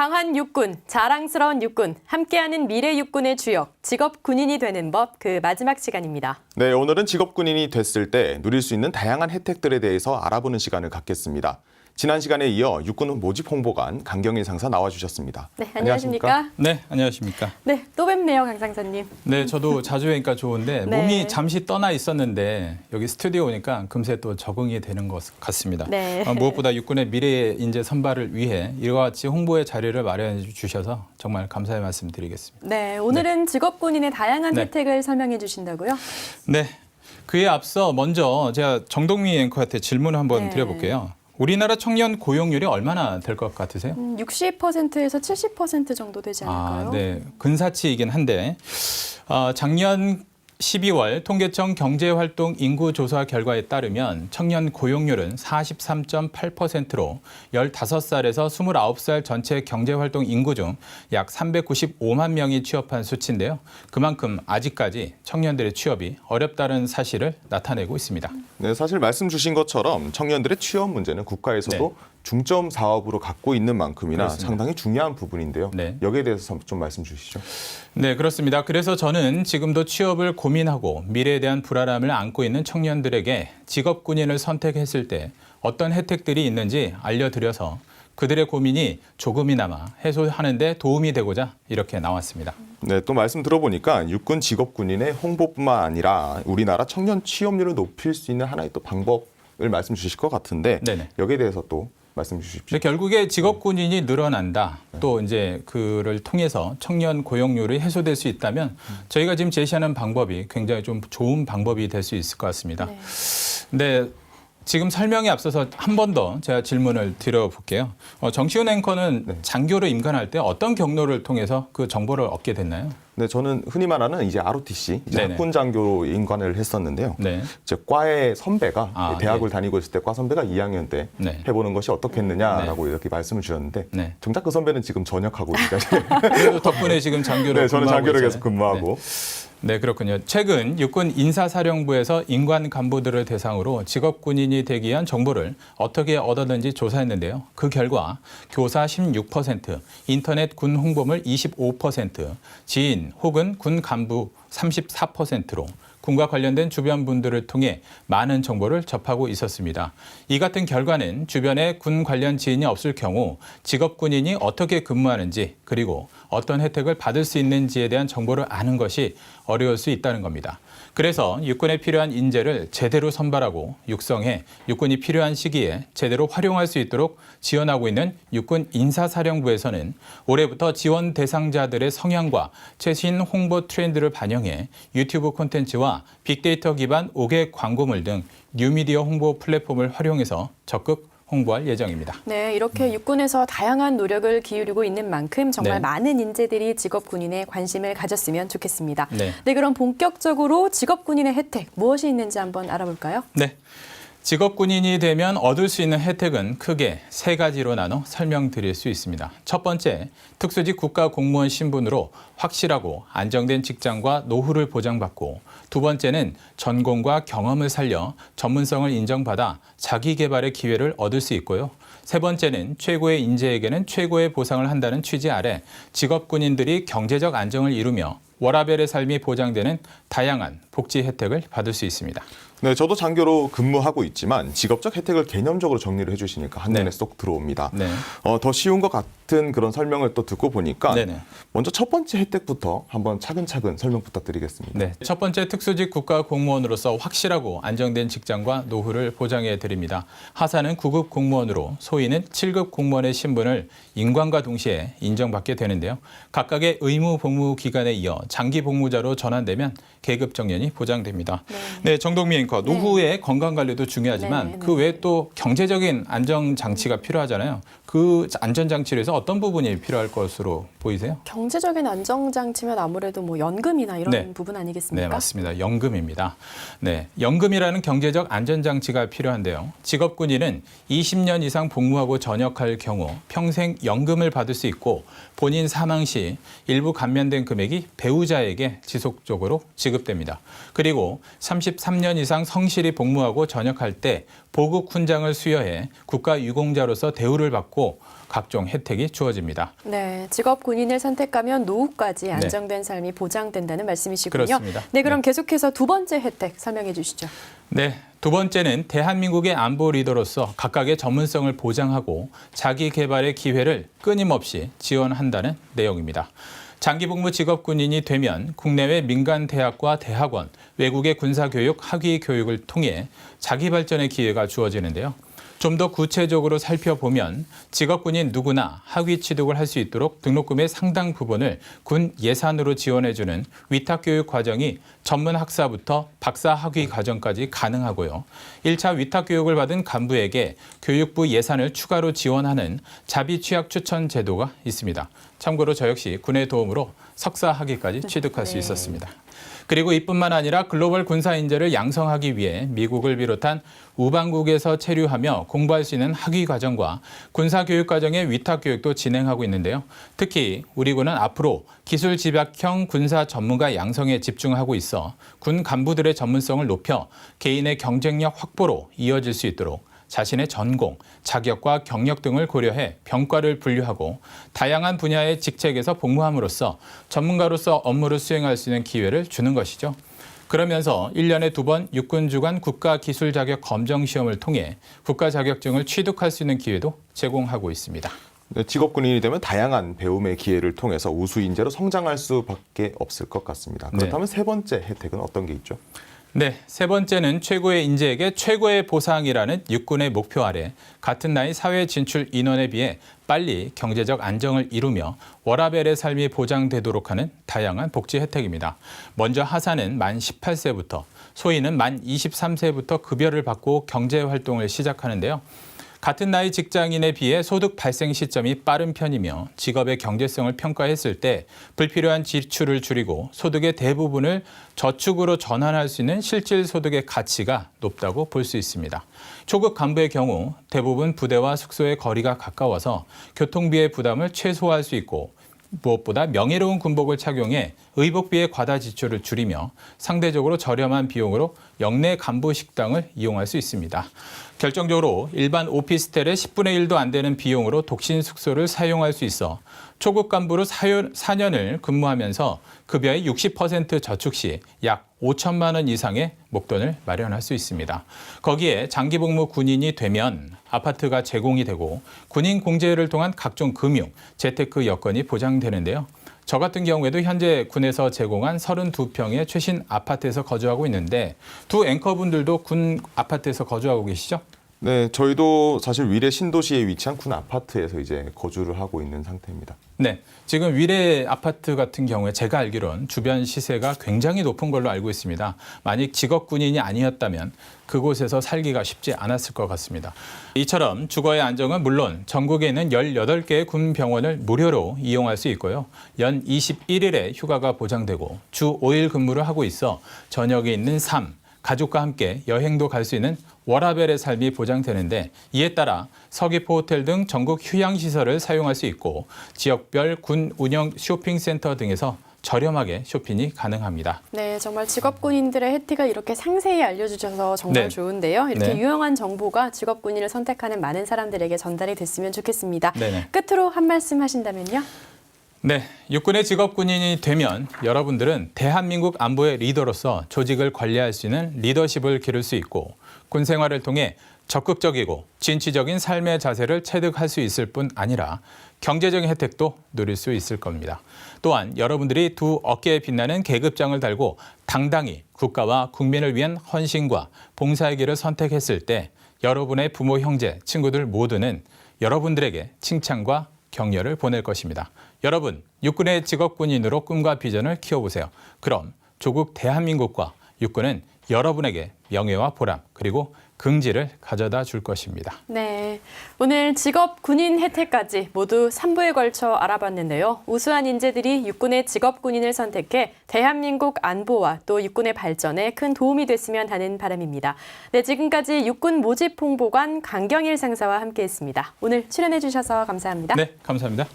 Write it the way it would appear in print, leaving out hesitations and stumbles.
강한 육군, 자랑스러운 육군, 함께하는 미래 육군의 주역, 직업 군인이 되는 법, 그 마지막 시간입니다. 네, 오늘은 직업 군인이 됐을 때 누릴 수 있는 다양한 혜택들에 대해서 알아보는 시간을 갖겠습니다. 지난 시간에 이어 육군 모집 홍보관 강경일 상사 나와주셨습니다. 네, 안녕하십니까? 네, 안녕하십니까? 네, 또 뵙네요, 강 상사님. 네, 저도 자주 뵈니까 좋은데 네. 몸이 잠시 떠나 있었는데 여기 스튜디오 오니까 금세 또 적응이 되는 것 같습니다. 네. 무엇보다 육군의 미래 인재 선발을 위해 이와 같이 홍보의 자리를 마련해 주셔서 정말 감사의 말씀 드리겠습니다. 네, 오늘은 직업 군인의 다양한 네. 혜택을 설명해 주신다고요? 네, 그에 앞서 먼저 제가 정동미 앵커한테 질문을 한번 네. 드려볼게요. 우리나라 청년 고용률이 얼마나 될 것 같으세요? 60%에서 70% 정도 되지 않을까요? 네, 근사치이긴 한데 작년 12월 통계청 경제활동 인구조사 결과에 따르면 청년 고용률은 43.8%로 15살에서 29살 전체 경제활동 인구 중 약 395만 명이 취업한 수치인데요. 그만큼 아직까지 청년들의 취업이 어렵다는 사실을 나타내고 있습니다. 네, 사실 말씀 주신 것처럼 청년들의 취업 문제는 국가에서도 네. 중점 사업으로 갖고 있는 만큼이나 그렇습니다. 상당히 중요한 부분인데요. 네. 여기에 대해서 좀 말씀 주시죠. 네, 그렇습니다. 그래서 저는 지금도 취업을 고민하고 미래에 대한 불안함을 안고 있는 청년들에게 직업군인을 선택했을 때 어떤 혜택들이 있는지 알려드려서 그들의 고민이 조금이나마 해소하는 데 도움이 되고자 이렇게 나왔습니다. 네, 또 말씀 들어보니까 육군 직업군인의 홍보뿐만 아니라 우리나라 청년 취업률을 높일 수 있는 하나의 또 방법을 말씀 주실 것 같은데 네네. 여기에 대해서 또 말씀 주십시오. 근데 결국에 직업군인이 늘어난다. 또 이제 그를 통해서 청년 고용률이 해소될 수 있다면 저희가 지금 제시하는 방법이 굉장히 좀 좋은 방법이 될 수 있을 것 같습니다. 네. 근데 지금 설명에 앞서서 한 번 더 제가 질문을 드려볼게요. 정시훈 앵커는 네. 장교로 임관할 때 어떤 경로를 통해서 그 정보를 얻게 됐나요? 네, 저는 흔히 말하는 이제 ROTC, 이제 네네. 학군 장교로 임관을 했었는데요. 네. 제 과의 선배가 대학을 네. 다니고 있을 때 과 선배가 2학년 때 네. 해보는 것이 어떻겠느냐라고 이렇게 말씀을 주셨는데 네. 정작 그 선배는 지금 전역하고 있다니. 그래도 덕분에 지금 장교로 네, 저는 근무하고 장교를 있잖아요. 계속 근무하고. 네, 그렇군요. 최근 육군 인사사령부에서 인관 간부들을 대상으로 직업군인이 되기 위한 정보를 어떻게 얻었는지 조사했는데요. 그 결과 교사 16%, 인터넷 군 홍보물 25%, 지인 혹은 군 간부 34%로 군과 관련된 주변 분들을 통해 많은 정보를 접하고 있었습니다. 이 같은 결과는 주변에 군 관련 지인이 없을 경우 직업군인이 어떻게 근무하는지 그리고 어떤 혜택을 받을 수 있는지에 대한 정보를 아는 것이 어려울 수 있다는 겁니다. 그래서 육군에 필요한 인재를 제대로 선발하고 육성해 육군이 필요한 시기에 제대로 활용할 수 있도록 지원하고 있는 육군 인사사령부에서는 올해부터 지원 대상자들의 성향과 최신 홍보 트렌드를 반영해 유튜브 콘텐츠와 빅데이터 기반 5개 광고물 등 뉴미디어 홍보 플랫폼을 활용해서 적극 홍보할 예정입니다. 네, 이렇게 육군에서 다양한 노력을 기울이고 있는 만큼 정말 네. 많은 인재들이 직업 군인에 관심을 가졌으면 좋겠습니다. 네. 네, 그럼 본격적으로 직업 군인의 혜택 무엇이 있는지 한번 알아볼까요? 네. 직업군인이 되면 얻을 수 있는 혜택은 크게 세 가지로 나눠 설명드릴 수 있습니다. 첫 번째, 특수직 국가공무원 신분으로 확실하고 안정된 직장과 노후를 보장받고, 두 번째는 전공과 경험을 살려 전문성을 인정받아 자기 개발의 기회를 얻을 수 있고요. 세 번째는 최고의 인재에게는 최고의 보상을 한다는 취지 아래 직업군인들이 경제적 안정을 이루며 워라밸의 삶이 보장되는 다양한 복지 혜택을 받을 수 있습니다. 네, 저도 장교로 근무하고 있지만 직업적 혜택을 개념적으로 정리를 해주시니까 한눈에 네. 쏙 들어옵니다. 네. 더 쉬운 것 같은 그런 설명을 또 듣고 보니까 네네. 먼저 첫 번째 혜택부터 한번 차근차근 설명 부탁드리겠습니다. 네, 첫 번째 특수직 국가공무원으로서 확실하고 안정된 직장과 노후를 보장해 드립니다. 하사는 9급 공무원으로 소위는 7급 공무원의 신분을 인관과 동시에 인정받게 되는데요. 각각의 의무 복무 기간에 이어 장기 복무자로 전환되면 계급 정년이 보장됩니다. 네, 정동미 앵커, 노후의 건강 관리도 중요하지만 네. 그 외에 또 경제적인 안정 장치가 필요하잖아요. 그 안전 장치를 해서 어떤 부분이 필요할 것으로 보이세요? 경제적인 안정장치면 아무래도 뭐 연금이나 이런 네. 부분 네, 아니겠습니까? 맞습니다. 연금입니다. 네, 연금이라는 경제적 안전장치가 필요한데요. 직업군인은 20년 이상 복무하고 전역할 경우 평생 연금을 받을 수 있고 본인 사망 시 일부 감면된 금액이 배우자에게 지속적으로 지급됩니다. 그리고 33년 이상 성실히 복무하고 전역할 때 보국 훈장을 수여해 국가 유공자로서 대우를 받고 되고 각종 혜택이 주어집니다. 네, 직업 군인을 선택하면 노후까지 안정된 삶이 보장된다는 말씀이시군요. 그렇습니다. 네, 그럼 계속해서 두 번째 혜택 설명해 주시죠. 네, 두 번째는 대한민국의 안보 리더로서 각각의 전문성을 보장하고 자기 개발의 기회를 끊임없이 지원한다는 내용입니다. 장기복무 직업군인이 되면 국내외 민간 대학과 대학원, 외국의 군사교육, 학위 교육을 통해 자기 발전의 기회가 주어지는데요. 좀 더 구체적으로 살펴보면 직업군인 누구나 학위 취득을 할 수 있도록 등록금의 상당 부분을 군 예산으로 지원해주는 위탁교육 과정이 전문 학사부터 박사 학위 과정까지 가능하고요. 1차 위탁교육을 받은 간부에게 교육부 예산을 추가로 지원하는 자비 취약 추천 제도가 있습니다. 참고로 저 역시 군의 도움으로 석사 학위까지 취득할 수 있었습니다. 그리고 이뿐만 아니라 글로벌 군사 인재를 양성하기 위해 미국을 비롯한 우방국에서 체류하며 공부할 수 있는 학위 과정과 군사 교육 과정의 위탁 교육도 진행하고 있는데요. 특히 우리 군은 앞으로 기술 집약형 군사 전문가 양성에 집중하고 있어 군 간부들의 전문성을 높여 개인의 경쟁력 확보로 이어질 수 있도록 자신의 전공, 자격과 경력 등을 고려해 병과를 분류하고 다양한 분야의 직책에서 복무함으로써 전문가로서 업무를 수행할 수 있는 기회를 주는 것이죠. 그러면서 1년에 2번 육군 주관 국가기술 자격 검정 시험을 통해 국가 자격증을 취득할 수 있는 기회도 제공하고 있습니다. 네, 직업군인이 되면 다양한 배움의 기회를 통해서 우수 인재로 성장할 수밖에 없을 것 같습니다. 그렇다면 세 번째 혜택은 어떤 게 있죠? 네, 세 번째는 최고의 인재에게 최고의 보상이라는 육군의 목표 아래 같은 나이 사회 진출 인원에 비해 빨리 경제적 안정을 이루며 워라밸의 삶이 보장되도록 하는 다양한 복지 혜택입니다. 먼저 하사는 만 18세부터, 소위는 만 23세부터 급여를 받고 경제활동을 시작하는데요. 같은 나이 직장인에 비해 소득 발생 시점이 빠른 편이며 직업의 경제성을 평가했을 때 불필요한 지출을 줄이고 소득의 대부분을 저축으로 전환할 수 있는 실질 소득의 가치가 높다고 볼 수 있습니다. 초급 간부의 경우 대부분 부대와 숙소의 거리가 가까워서 교통비의 부담을 최소화할 수 있고 무엇보다 명예로운 군복을 착용해 의복비의 과다 지출을 줄이며 상대적으로 저렴한 비용으로 영내 간부 식당을 이용할 수 있습니다. 결정적으로 일반 오피스텔의 10분의 1도 안 되는 비용으로 독신 숙소를 사용할 수 있어 초급 간부로 4년을 근무하면서 급여의 60% 저축 시 약 5천만 원 이상의 목돈을 마련할 수 있습니다. 거기에 장기복무 군인이 되면 아파트가 제공이 되고 군인 공제를 통한 각종 금융, 재테크 여건이 보장되는데요. 저 같은 경우에도 현재 군에서 제공한 32평의 최신 아파트에서 거주하고 있는데 두 앵커분들도 군 아파트에서 거주하고 계시죠? 네, 저희도 사실 위례 신도시에 위치한 군 아파트에서 이제 거주를 하고 있는 상태입니다. 네, 지금 위례 아파트 같은 경우에 제가 알기로는 주변 시세가 굉장히 높은 걸로 알고 있습니다. 만약 직업 군인이 아니었다면 그곳에서 살기가 쉽지 않았을 것 같습니다. 이처럼 주거의 안정은 물론 전국에 있는 18개의 군 병원을 무료로 이용할 수 있고요. 연 21일의 휴가가 보장되고 주 5일 근무를 하고 있어 저녁에 있는 삶, 가족과 함께 여행도 갈 수 있는 워라밸의 삶이 보장되는데 이에 따라 서귀포 호텔 등 전국 휴양시설을 사용할 수 있고 지역별 군 운영 쇼핑센터 등에서 저렴하게 쇼핑이 가능합니다. 네, 정말 직업군인들의 혜택을 이렇게 상세히 알려주셔서 정말 네. 좋은데요. 이렇게 네. 유용한 정보가 직업군인을 선택하는 많은 사람들에게 전달이 됐으면 좋겠습니다. 네네. 끝으로 한 말씀 하신다면요. 네, 육군의 직업군인이 되면 여러분들은 대한민국 안보의 리더로서 조직을 관리할 수 있는 리더십을 기를 수 있고 군 생활을 통해 적극적이고 진취적인 삶의 자세를 체득할 수 있을 뿐 아니라 경제적인 혜택도 누릴 수 있을 겁니다. 또한 여러분들이 두 어깨에 빛나는 계급장을 달고 당당히 국가와 국민을 위한 헌신과 봉사의 길을 선택했을 때 여러분의 부모, 형제, 친구들 모두는 여러분들에게 칭찬과 격려를 보낼 것입니다. 여러분, 육군의 직업군인으로 꿈과 비전을 키워보세요. 그럼 조국 대한민국과 육군은 여러분에게 명예와 보람 그리고 긍지를 가져다 줄 것입니다. 네, 오늘 직업 군인 혜택까지 모두 3부에 걸쳐 알아봤는데요. 우수한 인재들이 육군의 직업 군인을 선택해 대한민국 안보와 또 육군의 발전에 큰 도움이 됐으면 하는 바람입니다. 네, 지금까지 육군 모집 홍보관 강경일 상사와 함께했습니다. 오늘 출연해 주셔서 감사합니다. 네, 감사합니다.